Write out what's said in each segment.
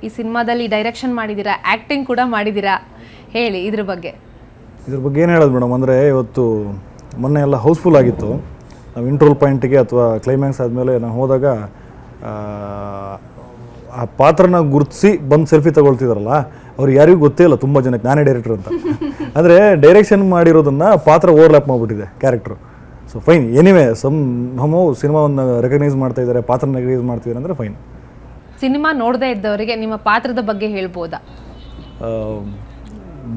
ಈ ಸಿನಿಮಾದಲ್ಲಿ ಡೈರೆಕ್ಷನ್ ಮಾಡಿದ್ದೀರಾ, ಆ್ಯಕ್ಟಿಂಗ್ ಕೂಡ ಮಾಡಿದ್ದೀರಾ, ಹೇಳಿ ಇದ್ರ ಬಗ್ಗೆ ಏನು ಹೇಳೋದು ಮೇಡಮ್ ಅಂದರೆ ಇವತ್ತು ಮೊನ್ನೆ ಎಲ್ಲ ಹೌಸ್ಫುಲ್ ಆಗಿತ್ತು. ನಾವು ಇಂಟ್ರೋಲ್ ಪಾಯಿಂಟಿಗೆ ಅಥವಾ ಕ್ಲೈಮ್ಯಾಕ್ಸ್ ಆದಮೇಲೆ ನಾವು ಹೋದಾಗ ಆ ಪಾತ್ರನ ಗುರುತಿಸಿ ಬಂದು ಸೆಲ್ಫಿ ತಗೊಳ್ತಿದಾರಲ್ಲ ಅವ್ರು ಯಾರಿಗೂ ಗೊತ್ತೇ ಇಲ್ಲ ತುಂಬ ಜನಕ್ಕೆ ನಾನೇ ಡೈರೆಕ್ಟರ್ ಅಂತ. ಅಂದರೆ ಡೈರೆಕ್ಷನ್ ಮಾಡಿರೋದನ್ನು ಪಾತ್ರ ಓವರ್ಲ್ಯಾಪ್ ಮಾಡಿಬಿಟ್ಟಿದೆ ಕ್ಯಾರೆಕ್ಟ್ರು. ಸೊ ಫೈನ್, ಎನಿವೇ ಹಮೋ ಸಿನಿಮಾವನ್ನು ರೆಕಗ್ನೈಸ್ ಮಾಡ್ತಾ ಇದ್ದಾರೆ, ಪಾತ್ರನ ರೆಕಗ್ನೈಸ್ ಮಾಡ್ತಿದ್ದಾರೆ ಅಂದರೆ ಫೈನ್. ಸಿನಿಮಾ ನೋಡದೇ ಇದ್ದವರಿಗೆ ನಿಮ್ಮ ಪಾತ್ರದ ಬಗ್ಗೆ ಹೇಳ್ಬೋದಾ?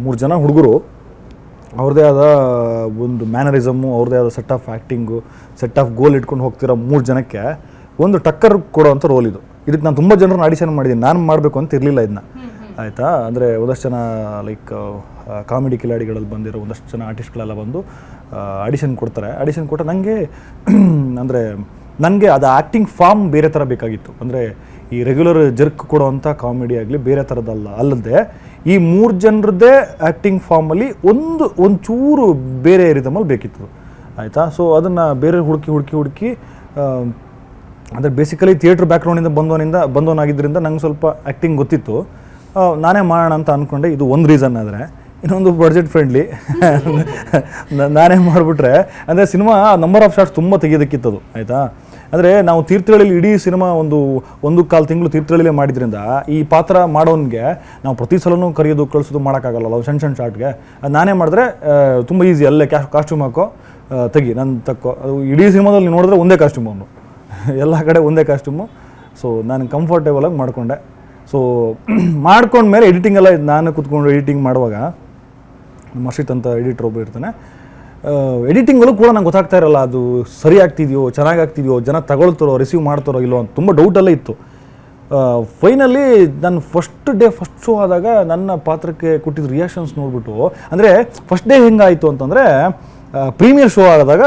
3 ಜನ ಹುಡುಗರು, ಅವ್ರದ್ದೇ ಆದ ಒಂದು ಮ್ಯಾನರಿಸಮ್ಮು, ಅವ್ರದ್ದೇ ಆದ set of acting, set of goal ಇಟ್ಕೊಂಡು ಹೋಗ್ತಿರೋ 3 ಜನಕ್ಕೆ ಒಂದು ಟಕ್ಕರ್ ಕೊಡೋವಂಥ ರೋಲ್ ಇದು. ಇದಕ್ಕೆ ನಾನು ತುಂಬ ಜನರನ್ನ ಆಡಿಷನ್ ಮಾಡಿದ್ದೀನಿ, ನಾನು ಮಾಡಬೇಕು ಅಂತ ಇರಲಿಲ್ಲ ಇದನ್ನ, ಆಯಿತಾ. ಅಂದರೆ ಒಂದಷ್ಟು ಜನ ಲೈಕ್ ಕಾಮಿಡಿ ಕಿಲಾಡಿಗಳಲ್ಲಿ ಬಂದಿರೋ ಒಂದಷ್ಟು ಜನ ಆರ್ಟಿಸ್ಟ್ಗಳೆಲ್ಲ ಬಂದು ಆಡಿಷನ್ ಕೊಡ್ತಾರೆ. ಆಡಿಷನ್ ಕೊಟ್ಟ ನನಗೆ ಅದು ಆ್ಯಕ್ಟಿಂಗ್ ಫಾರ್ಮ್ ಬೇರೆ ಥರ ಬೇಕಾಗಿತ್ತು. ಅಂದರೆ ಈ ರೆಗ್ಯುಲರ್ ಜರ್ಕ್ ಕೊಡೋವಂಥ ಕಾಮಿಡಿ ಆಗಲಿ ಬೇರೆ ಅಲ್ಲದೆ ಈ 3 ಜನರದ್ದೇ ಆ್ಯಕ್ಟಿಂಗ್ ಫಾರ್ಮಲ್ಲಿ ಒಂಚೂರು ಬೇರೆ ರಿದಮಲ್ಲಿ ಬೇಕಿತ್ತು, ಆಯಿತಾ. ಸೊ ಅದನ್ನು ಬೇರೆ ಹುಡುಕಿ ಅಂದರೆ ಬೇಸಿಕಲಿ ಥಿಯೇಟ್ರ್ ಬ್ಯಾಕ್ಗ್ರೌಂಡಿಂದ ಬಂದವನಾಗಿದ್ದರಿಂದ ನಂಗೆ ಸ್ವಲ್ಪ ಆ್ಯಕ್ಟಿಂಗ್ ಗೊತ್ತಿತ್ತು, ನಾನೇ ಮಾಡೋಣ ಅಂತ ಅಂದ್ಕೊಂಡೆ. ಇದು ಒಂದು ರೀಸನ್. ಆದರೆ ಇನ್ನೊಂದು ಬಡ್ಜೆಟ್ ಫ್ರೆಂಡ್ಲಿ ನಾನೇ ಮಾಡಿಬಿಟ್ರೆ ಅಂದರೆ ಸಿನಿಮಾ ನಂಬರ್ ಆಫ್ ಶಾರ್ಟ್ಸ್ ತುಂಬ ತೆಗೆಯೋದಕ್ಕಿತ್ತದು, ಆಯಿತಾ. ಅಂದರೆ ನಾವು ತೀರ್ಥಹಳ್ಳಿಲಿ ಇಡೀ ಸಿನಿಮಾ ಒಂದು ಕಾಲು ತಿಂಗಳು ತೀರ್ಥಹಳ್ಳಿಲೇ ಮಾಡಿದ್ರಿಂದ ಈ ಪಾತ್ರ ಮಾಡೋನಿಗೆ ನಾವು ಪ್ರತಿ ಸಲನೂ ಕರೆಯೋದು ಕಳಿಸೋದು ಮಾಡೋಕ್ಕಾಗಲ್ಲ, ಸಣ್ಣ ಶಾರ್ಟ್ಗೆ. ಅದು ನಾನೇ ಮಾಡಿದ್ರೆ ತುಂಬ ಈಸಿ, ಅಲ್ಲೇ ಕಾಸ್ಟ್ಯೂಮ್ ಹಾಕೋ ತೆಗಿ ನಾನು ತಕ್ಕೋ. ಅದು ಇಡೀ ಸಿನಿಮಾದಲ್ಲಿ ನೀವು ನೋಡಿದ್ರೆ ಒಂದೇ ಕಾಸ್ಟ್ಯೂಮ್ ಅವನು, ಎಲ್ಲ ಕಡೆ ಒಂದೇ ಕಾಸ್ಟ್ಯೂಮು. ಸೊ ನಾನು ಕಂಫರ್ಟೇಬಲಾಗಿ ಮಾಡಿಕೊಂಡೆ. ಸೊ ಮಾಡ್ಕೊಂಡ್ಮೇಲೆ ಎಡಿಟಿಂಗ್ ಎಲ್ಲ ನಾನು ಕೂತ್ಕೊಂಡು ಎಡಿಟಿಂಗ್ ಮಾಡುವಾಗ ನಮ್ಮ ಅರ್ಷಿತ್ ಅಂತ ಎಡಿಟರ್ ಒಬ್ಬರು ಇರ್ತಾನೆ. ಎಡಿಟಿಂಗಲ್ಲೂ ಕೂಡ ನಂಗೆ ಗೊತ್ತಾಗ್ತಾ ಇರಲ್ಲ ಅದು ಸರಿ ಆಗ್ತಿದೆಯೋ, ಚೆನ್ನಾಗಿ ಆಗ್ತಿದೆಯೋ, ಜನ ತಗೊಳ್ತಾರೋ, ರಿಸೀವ್ ಮಾಡ್ತಾರೋ ಇಲ್ಲೋ ಅಂತ ತುಂಬ ಡೌಟಲ್ಲೇ ಇತ್ತು. ಫೈನಲಿ ನಾನು ಫಸ್ಟ್ ಶೋ ಆದಾಗ ನನ್ನ ಪಾತ್ರಕ್ಕೆ ಕೊಟ್ಟಿದ್ದ ರಿಯಾಕ್ಷನ್ಸ್ ನೋಡಿಬಿಟ್ಟು, ಅಂದರೆ ಫಸ್ಟ್ ಡೇ ಹೆಂಗಾಯಿತು ಅಂತಂದರೆ ಪ್ರೀಮಿಯರ್ ಶೋದಾಗ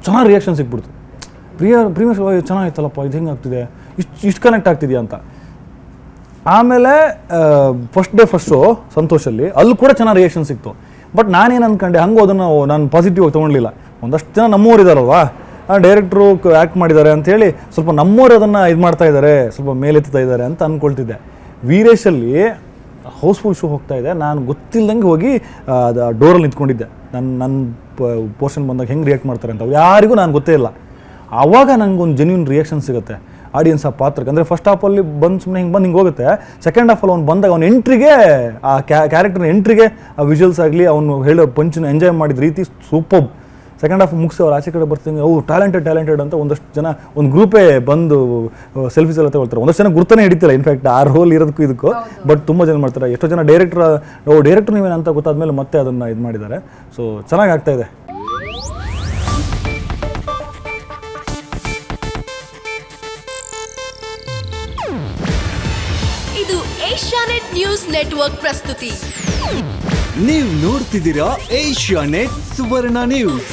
ಚೆನ್ನಾಗಿ ರಿಯಾಕ್ಷನ್ ಸಿಕ್ಬಿಡ್ತು. ಪ್ರೀಮಿಯರ್ ಶೋ ಚೆನ್ನಾಗಿತ್ತಲ್ಲಪ್ಪ, ಇದು ಹೆಂಗೆ ಆಗ್ತಿದೆ, ಇಷ್ಟು ಕನೆಕ್ಟ್ ಆಗ್ತಿದೆಯಾ ಅಂತ. ಆಮೇಲೆ ಫಸ್ಟ್ ಶೋ ಸಂತೋಷಲ್ಲಿ ಅಲ್ಲಿ ಕೂಡ ಚೆನ್ನಾಗಿ ರಿಯಾಕ್ಷನ್ ಸಿಕ್ತು. ಬಟ್ ನಾನೇನು ಅಂದ್ಕೊಂಡೆ, ಹಂಗೂ ಅದನ್ನು ನಾನು ಪಾಸಿಟಿವ್ ಆಗಿ ತೊಗೊಳ್ಲಿಲ್ಲ. ಒಂದಷ್ಟು ಜನ ನಮ್ಮವ್ರು ಇದ್ದಾರಲ್ವಾ, ಡೈರೆಕ್ಟ್ರು ಆ್ಯಕ್ಟ್ ಮಾಡಿದ್ದಾರೆ ಅಂಥೇಳಿ ಸ್ವಲ್ಪ ನಮ್ಮವ್ರು ಅದನ್ನು ಇದು ಮಾಡ್ತಾ ಇದ್ದಾರೆ, ಸ್ವಲ್ಪ ಮೇಲೆತ್ತಾ ಇದ್ದಾರೆ ಅಂತ ಅಂದ್ಕೊಳ್ತಿದ್ದೆ. ವೀರೇಶಲ್ಲಿ ಹೌಸ್ಫುಲ್ ಶೋ ಹೋಗ್ತಾ ಇದೆ, ನಾನು ಗೊತ್ತಿಲ್ಲದಂಗೆ ಹೋಗಿ ಅದು ಡೋರಲ್ಲಿ ನಿಂತ್ಕೊಂಡಿದ್ದೆ. ನನ್ನ ಪೋರ್ಷನ್ ಬಂದಾಗ ಹೆಂಗೆ ರಿಯಾಕ್ಟ್ ಮಾಡ್ತಾರೆ ಅಂತ ಯಾರಿಗೂ ನಾನು ಗೊತ್ತೇ ಇಲ್ಲ. ಆವಾಗ ನನಗೊಂದು ಜೆನ್ಯೂನ್ ರಿಯಾಕ್ಷನ್ ಸಿಗುತ್ತೆ ಆಡಿಯನ್ಸ್ ಆ ಪಾತ್ರಕ್ಕೆ. ಅಂದರೆ ಫಸ್ಟ್ ಹಾಫಲ್ಲಿ ಸುಮ್ಮನೆ ಹಿಂಗೆ ಹೋಗುತ್ತೆ. ಸೆಕೆಂಡ್ ಹಾಫಲ್ಲಿ ಅವ್ನು ಬಂದಾಗ ಅವ್ನ ಎಂಟ್ರಿಗೆ, ಆ ಕ್ಯಾರೆಕ್ಟರ್ನ ಎಂಟ್ರಿಗೆ ಆ ವಿಜುವಲ್ಸ್ ಆಗಲಿ, ಅವನು ಹೇಳೋ ಪಂಚನ್ನ ಎಂಜಾಯ್ ಮಾಡಿದ ರೀತಿ ಸೂಪರ್. ಸೆಕೆಂಡ್ ಹಾಫ್ ಮುಗಿಸಿ ಅವ್ರು ಆಚೆ ಕಡೆ ಬರ್ತೀನಿ, ಟ್ಯಾಲೆಂಟೆಡ್ ಅಂತ ಒಂದಷ್ಟು ಜನ ಒಂದು ಗ್ರೂಪೇ ಬಂದು ಸೆಲ್ಫೀಸ್ ಎಲ್ಲ ತಗೊಳ್ತಾರೆ. ಒಂದಷ್ಟು ಜನ ಗುರ್ತಾನೆ ಹಿಡಿತಿಲ್ಲ ಇನ್ಫ್ಯಾಕ್ಟ್ ಆ ರೋಲ್ ಇರೋದಕ್ಕೂ ಇದಕ್ಕೂ. ಬಟ್ ತುಂಬ ಜನ ಮಾಡ್ತಾರೆ. ಎಷ್ಟೋ ಜನ ಡೈರೆಕ್ಟರ್ ನೀವೇನು ಅಂತ ಗೊತ್ತಾದ್ಮೇಲೆ ಮತ್ತೆ ಅದನ್ನು ಇದು ಮಾಡಿದ್ದಾರೆ. ಸೊ ಚೆನ್ನಾಗಿ ಆಗ್ತಾಯಿದೆ. ಇದು ಏಷ್ಯಾನೆಟ್ ನ್ಯೂಸ್ ನೆಟ್ವರ್ಕ್ ಪ್ರಸ್ತುತಿ. ನೀವು ನೋಡ್ತಿದ್ದೀರಾ ಏಷ್ಯಾನೆಟ್ ಸುವರ್ಣ ನ್ಯೂಸ್.